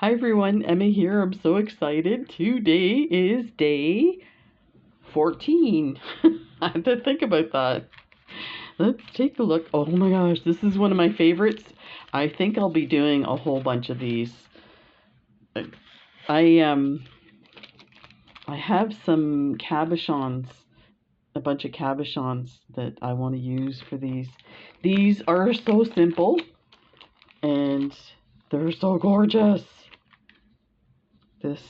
Hi everyone, Emma here. I'm so excited. Today is day 14. I had to think about that. Let's take a look. Oh my gosh, this is one of my favorites. I think I'll be doing a whole bunch of these. I I have some cabochons, a bunch of cabochons that I want to use for these. These are so simple and they're so gorgeous. This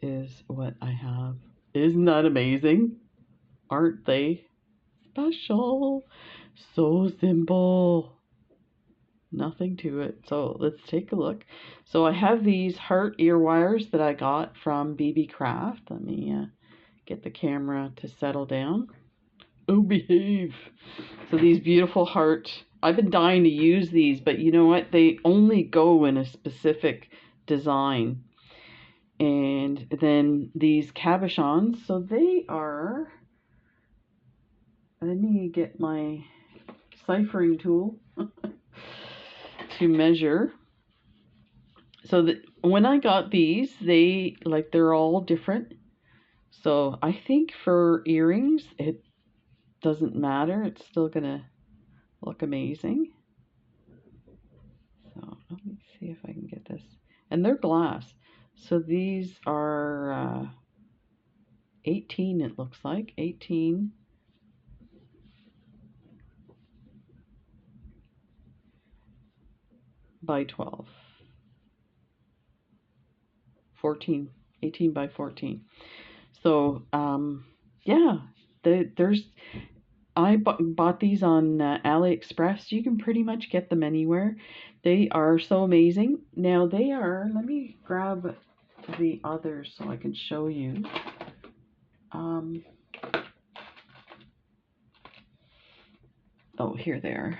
is what I have. Isn't that amazing? Aren't they special? So simple. Nothing to it. So let's take a look. So I have these heart ear wires that I got from BB Craft. Let me get the camera to settle down. Oh, behave. So these beautiful heart. I've been dying to use these, but you know what? They only go in a specific design. And then these cabochons, so they are, I need to get my ciphering tool to measure. So that when I got these, they're all different. So I think for earrings, it doesn't matter. It's still gonna look amazing. So let me see if I can get this. And they're glass. So these are 18, it looks like. 18 by 12. 14, 18 by 14. So, yeah, I bought these on AliExpress. You can pretty much get them anywhere. They are so amazing. Now let me grab the others so I can show you. Oh, here they are.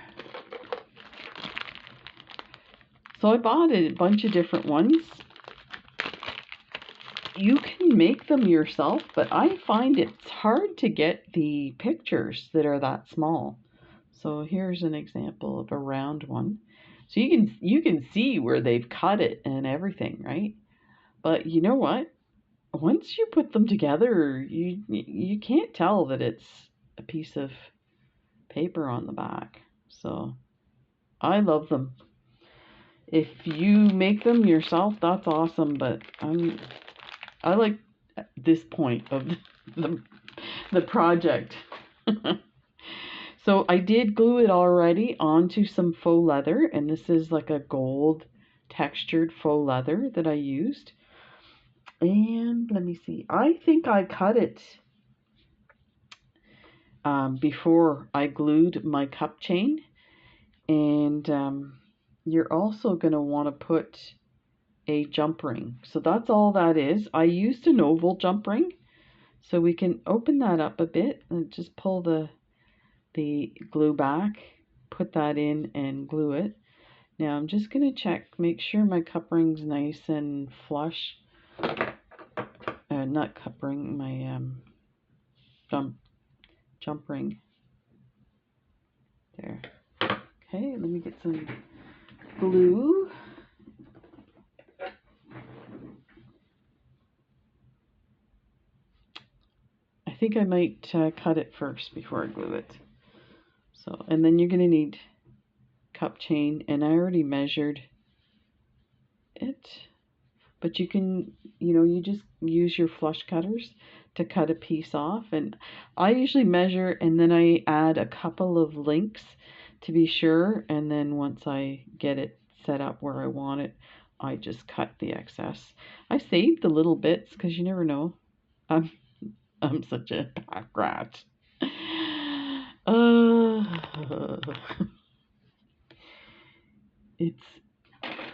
So I bought a bunch of different ones. You can make them yourself, but I find it's hard to get the pictures that are that small. So here's an example of a round one. So you can see where they've cut it and everything, right? But you know what? Once you put them together, you can't tell that it's a piece of paper on the back. So I love them. If you make them yourself, that's awesome, but I like this point of the project. So I did glue it already onto some faux leather, and this is like a gold textured faux leather that I used. And let me see, I think I cut it before I glued my cup chain. And you're also going to want to put a jump ring. So that's all that is. I used an oval jump ring. So we can open that up a bit and just pull the glue back, put that in and glue it. Now I'm just going to check, make sure my cup ring's nice and flush. Not cup ring, my jump ring. There. Okay, let me get some glue. I think I might cut it first before I glue it. So, and then you're going to need cup chain, and I already measured it, but you can, you just use your flush cutters to cut a piece off. And I usually measure and then I add a couple of links to be sure, and then once I get it set up where I want it, I just cut the excess. I saved the little bits because you never know. I'm such a pack rat.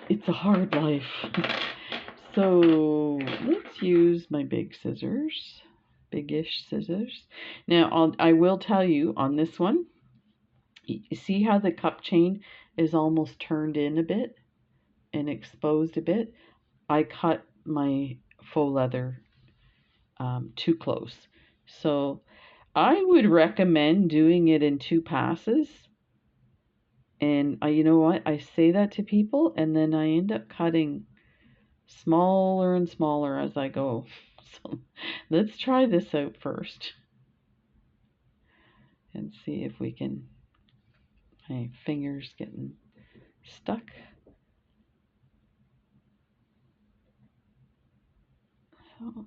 It's a hard life. So let's use my big scissors, big-ish scissors. Now I will tell you on this one, you see how the cup chain is almost turned in a bit and exposed a bit? I cut my faux leather too close. So I would recommend doing it in 2 passes. And you know what? I say that to people and then I end up cutting smaller and smaller as I go. So let's try this out first and see if we can, my fingers getting stuck. So,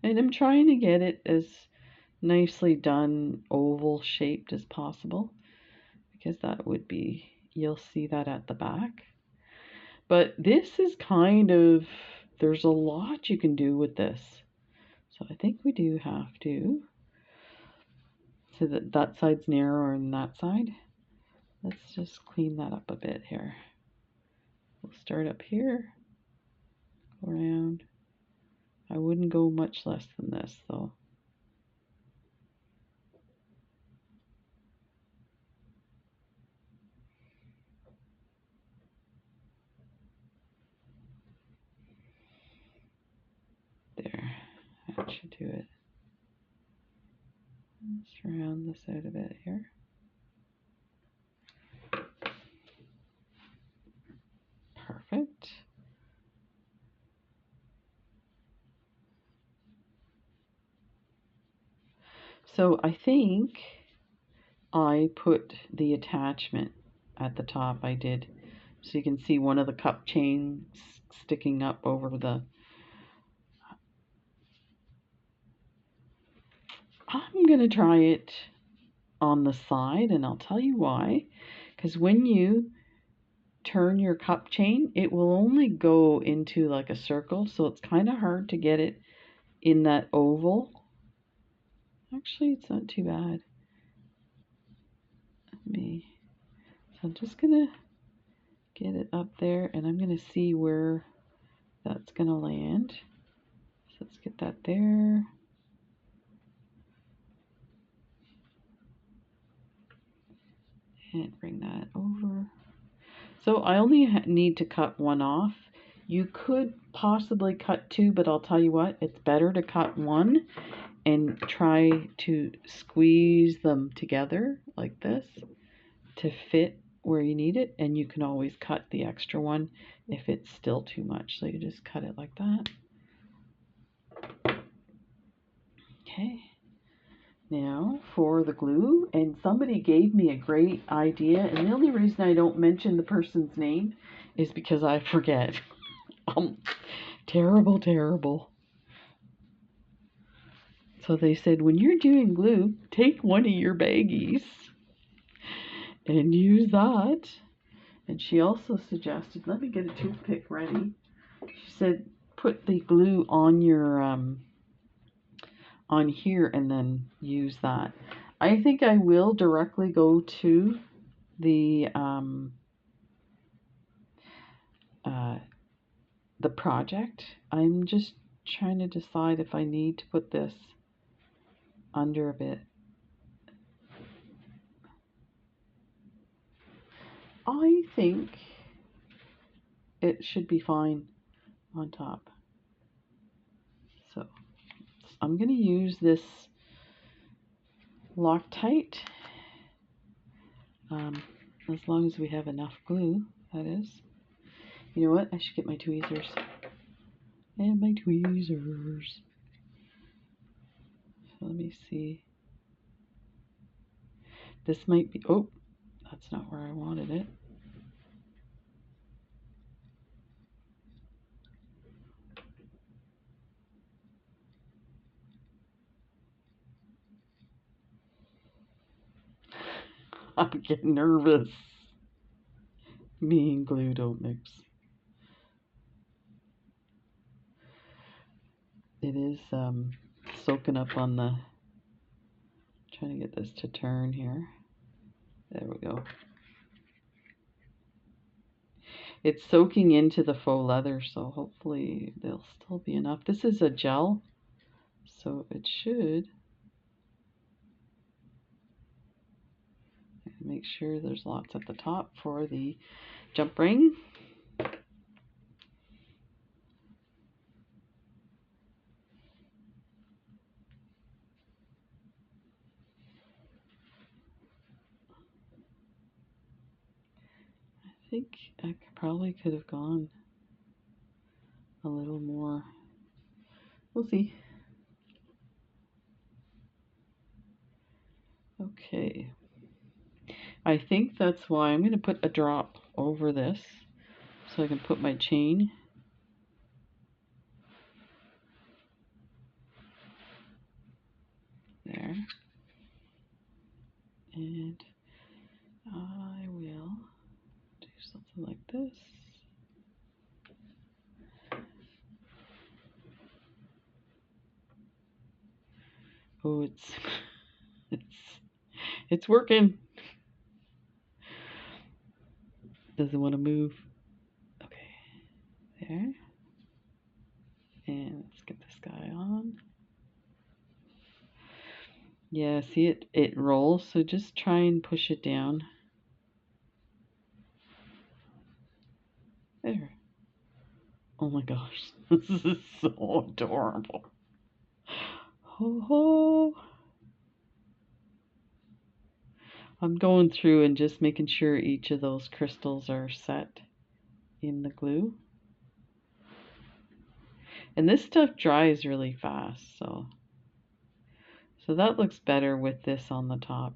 and I'm trying to get it as nicely done, oval shaped as possible, because that would be, you'll see that at the back. But this is kind of, there's a lot you can do with this. So I think we do have to, so that that side's narrower than that side. Let's just clean that up a bit here. We'll start up here, go around. I wouldn't go much less than this though. There, that should do it. Let's round this out a bit here. Perfect. So I think I put the attachment at the top. I did. So you can see one of the cup chains sticking up over the... I'm going to try it on the side, and I'll tell you why. Because when you turn your cup chain, it will only go into like a circle, so it's kind of hard to get it in that oval. Actually, it's not too bad. So I'm just gonna get it up there, and I'm gonna see where that's gonna land. So let's get that there. And bring that over. So I only need to cut one off. You could possibly cut two, but I'll tell you what, it's better to cut one and try to squeeze them together like this to fit where you need it, and you can always cut the extra one if it's still too much. So you just cut it like that. Okay. Now for the glue, and somebody gave me a great idea, and the only reason I don't mention the person's name is because I forget. Terrible, terrible. So they said, when you're doing glue, take one of your baggies and use that. And she also suggested, let me get a toothpick ready. She said, put the glue on your on here and then use that. I think I will directly go to the project. I'm just trying to decide if I need to put this under a bit. I think it should be fine on top. So I'm going to use this Loctite, as long as we have enough glue, that is. You know what? I should get my tweezers. And my tweezers. So let me see. This might be, oh, that's not where I wanted it. I'm getting nervous. Me and glue don't mix. It is soaking up on the, trying to get this to turn here. There we go. It's soaking into the faux leather, so hopefully there'll still be enough. This is a gel, so it should. Make sure there's lots at the top for the jump ring. I think I probably could have gone a little more. We'll see. Okay. I think that's why I'm going to put a drop over this so I can put my chain. There. And I will do something like this. Oh, it's working. Doesn't want to move. Okay, there. And let's get this guy on. Yeah, see it rolls, so just try and push it down. There. Oh my gosh, this is so adorable. Ho ho. I'm going through and just making sure each of those crystals are set in the glue. And this stuff dries really fast, so that looks better with this on the top.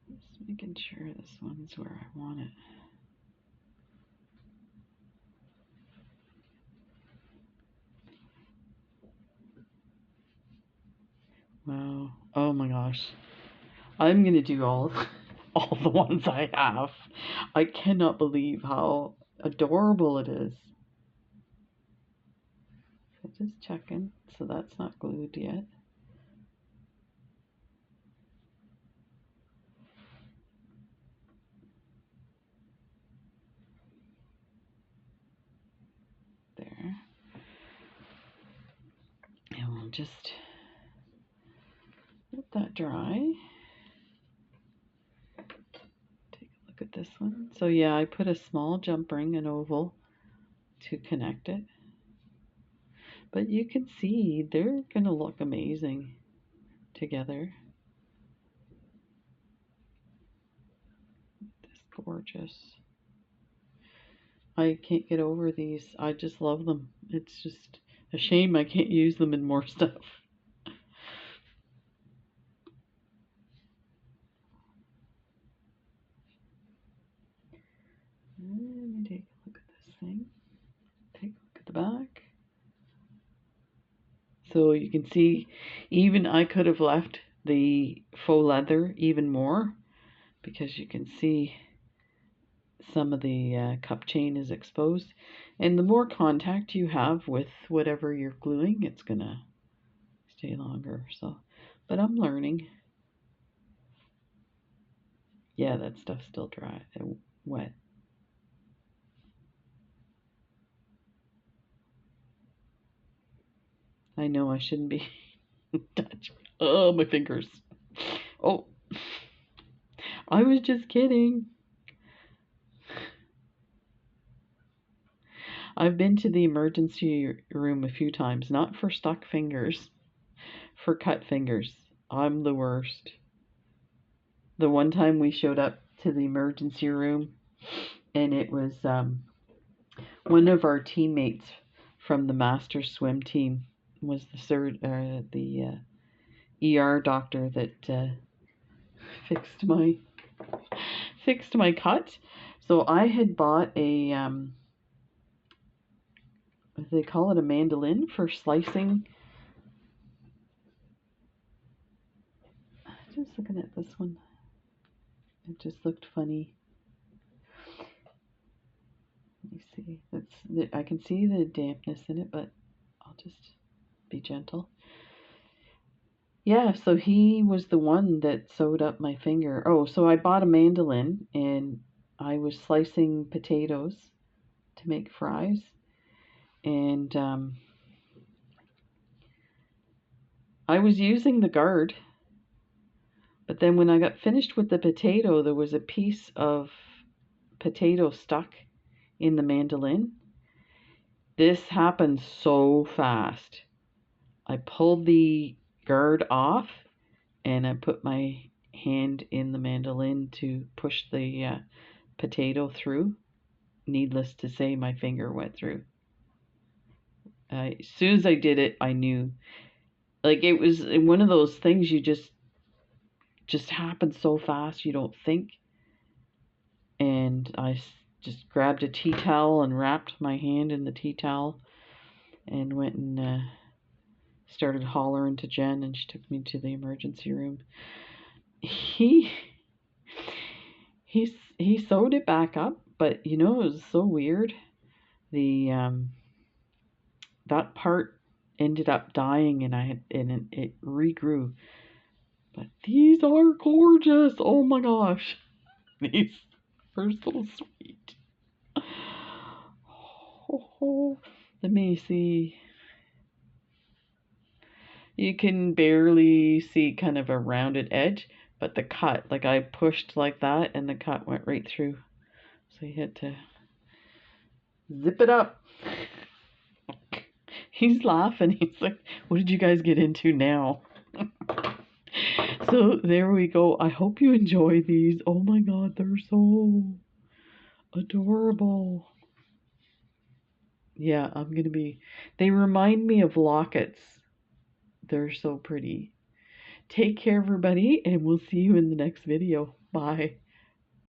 Just making sure this one's where I want it. Wow. Oh my gosh. I'm gonna do all the ones I have. I cannot believe how adorable it is. So just checking. So that's not glued yet. There. And we'll just let that dry. Take a look at this one. So yeah, I put a small jump ring, an oval, to connect it. But you can see they're gonna look amazing together. Just gorgeous. I can't get over these. I just love them. It's just a shame I can't use them in more stuff. Let me take a look at this thing. Take a look at the back. So you can see, even I could have left the faux leather even more, because you can see some of the cup chain is exposed. And the more contact you have with whatever you're gluing, it's gonna stay longer. So, but I'm learning. Yeah, that stuff's still dry and wet. I know I shouldn't be touching. Oh, my fingers. Oh, I was just kidding. I've been to the emergency room a few times, not for stuck fingers, for cut fingers. I'm the worst. The one time we showed up to the emergency room, and it was one of our teammates from the master swim team was the ER doctor that fixed my cut. So I had bought a they call it a mandolin for slicing. Just looking at this one, it just looked funny. Let me see. I can see the dampness in it, but I'll just be gentle. Yeah, so he was the one that sewed up my finger. Oh, so I bought a mandolin and I was slicing potatoes to make fries. And I was using the guard, but then when I got finished with the potato, there was a piece of potato stuck in the mandolin. This happened so fast. I pulled the guard off and I put my hand in the mandolin to push the potato through. Needless to say, my finger went through. As soon as I did it, I knew. Like, it was one of those things you just happens so fast you don't think. And I just grabbed a tea towel and wrapped my hand in the tea towel and went and started hollering to Jen, and she took me to the emergency room. He sewed it back up, but you know, it was so weird. The that part ended up dying, and it regrew. But these are gorgeous. Oh my gosh, these are so sweet. Oh, let me see. You can barely see kind of a rounded edge, but the cut, like I pushed like that and the cut went right through. So you had to zip it up. He's laughing. He's like, what did you guys get into now? So there we go. I hope you enjoy these. Oh my God, they're so adorable. Yeah, they remind me of lockets. They're so pretty. Take care, everybody, and we'll see you in the next video. Bye.